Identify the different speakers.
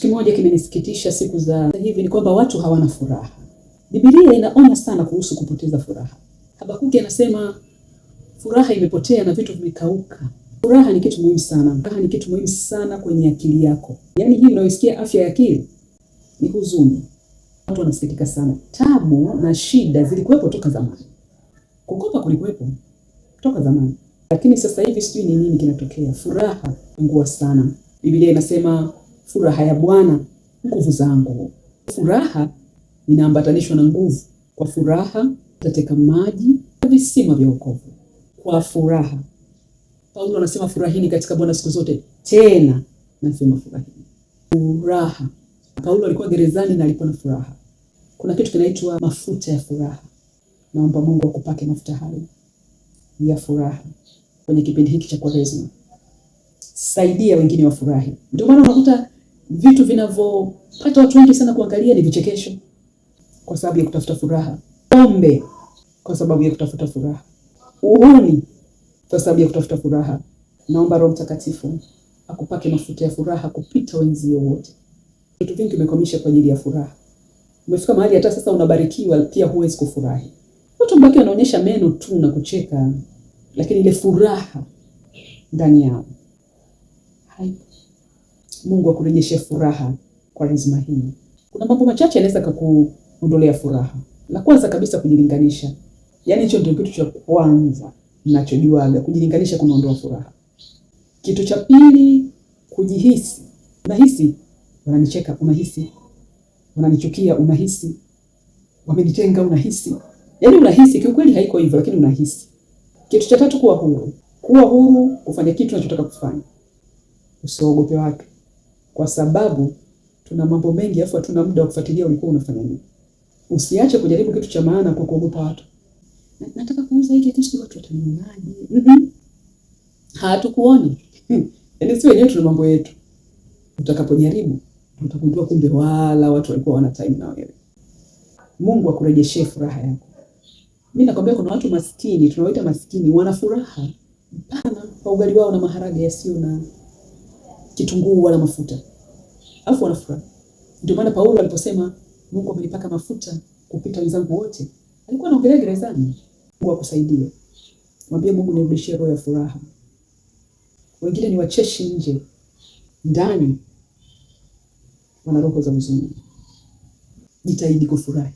Speaker 1: Kitu kimoja kimenisikitisha siku za hivi ni kwamba watu hawana furaha. Biblia inaonya sana kuhusu kupoteza furaha. Habakuki anasema furaha imepotea na vitu vimekauka. Furaha ni kitu muhimu sana. Furaha ni kitu muhimu sana kwenye akili yako. Yaani hii unayosikia afya ya akili ni huzuni. Watu wanasikitika sana. Tabu na shida zilikuwepo toka zamani. Kukopa kulikuwepo toka zamani. Lakini sasa hivi sijui ni nini kinatokea. Furaha ingua sana. Biblia inasema furaha ya Bwana nguvu zangu. Furaha inaambatanishwa na nguvu. Kwa furaha utateka maji na visima vya wokovu. Kwa furaha. Paulo anasema furahini katika Bwana siku zote. Tena nasema furahini. Furaha. Paulo alikuwa gerezani na alikuwa na furaha. Kuna kitu kinaitwa mafuta ya furaha. Naomba Mungu akupake mafuta hayo ya furaha kwenye kipindi hiki cha Kwaresma. Saidia wengine wafurahi. Ndio maana unakuta vitu vinavyopata watu wengi sana kuangalia ni vichekesho kwa sababu ya kutafuta furaha. Pombe kwa sababu ya kutafuta furaha. Uhuni kwa sababu ya kutafuta furaha. Naomba Roho Mtakatifu akupake mafuta ya furaha kupita wenzio wote. Vitu vingi vimekwamisha kwa ajili ya furaha. Umefika mahali hata sasa unabarikiwa pia huwezi kufurahi. Watu mbaki wanaonyesha meno tu na kucheka, lakini ile furaha ndani yao haipo. Mungu akurejeshe furaha kwa Kwaresma hii. Kuna mambo machache yanaweza kukuondolea furaha. La kwanza kabisa kujilinganisha. Yaani hicho ndio kitu cha kwanza ninachojuaga, kujilinganisha kunaondoa furaha. Kitu cha pili kujihisi. Unahisi wananicheka, unahisi wananichukia, unahisi wamenitenga, unahisi. Yaani unahisi kiukweli haiko hivyo lakini unahisi. Kitu cha tatu kuwa huru. Kuwa huru kufanya kitu unachotaka kufanya. Usiogope watu. Kwa sababu tuna mambo mengi afu hatuna muda wa kufuatilia ulikuwa unafanya nini. Usiache kujaribu kitu cha maana kwa kuogopa watu. Nataka kuuza hiki kitu watu watanionaje? Hatukuoni. Yaani sisi wenyewe tuna mambo yetu. Utakapojaribu utagundua kumbe wala watu walikuwa wana time na wewe. Mungu akurejeshe furaha yako. Mimi nakwambia kuna watu maskini, tunawaita maskini, wana furaha pana kwa ugali wao na maharage yasiyo na kitunguu wala mafuta. Alafu wana furaha. Ndio maana Paulo aliposema Mungu amenipaka mafuta kupita wenzangu wote, alikuwa anaongelea gerezani. Mungu akusaidie. Mwambie Mungu nirudishie roho ya furaha. Wengine ni wacheshi nje, ndani wana roho za huzuni. Jitahidi kufurahi.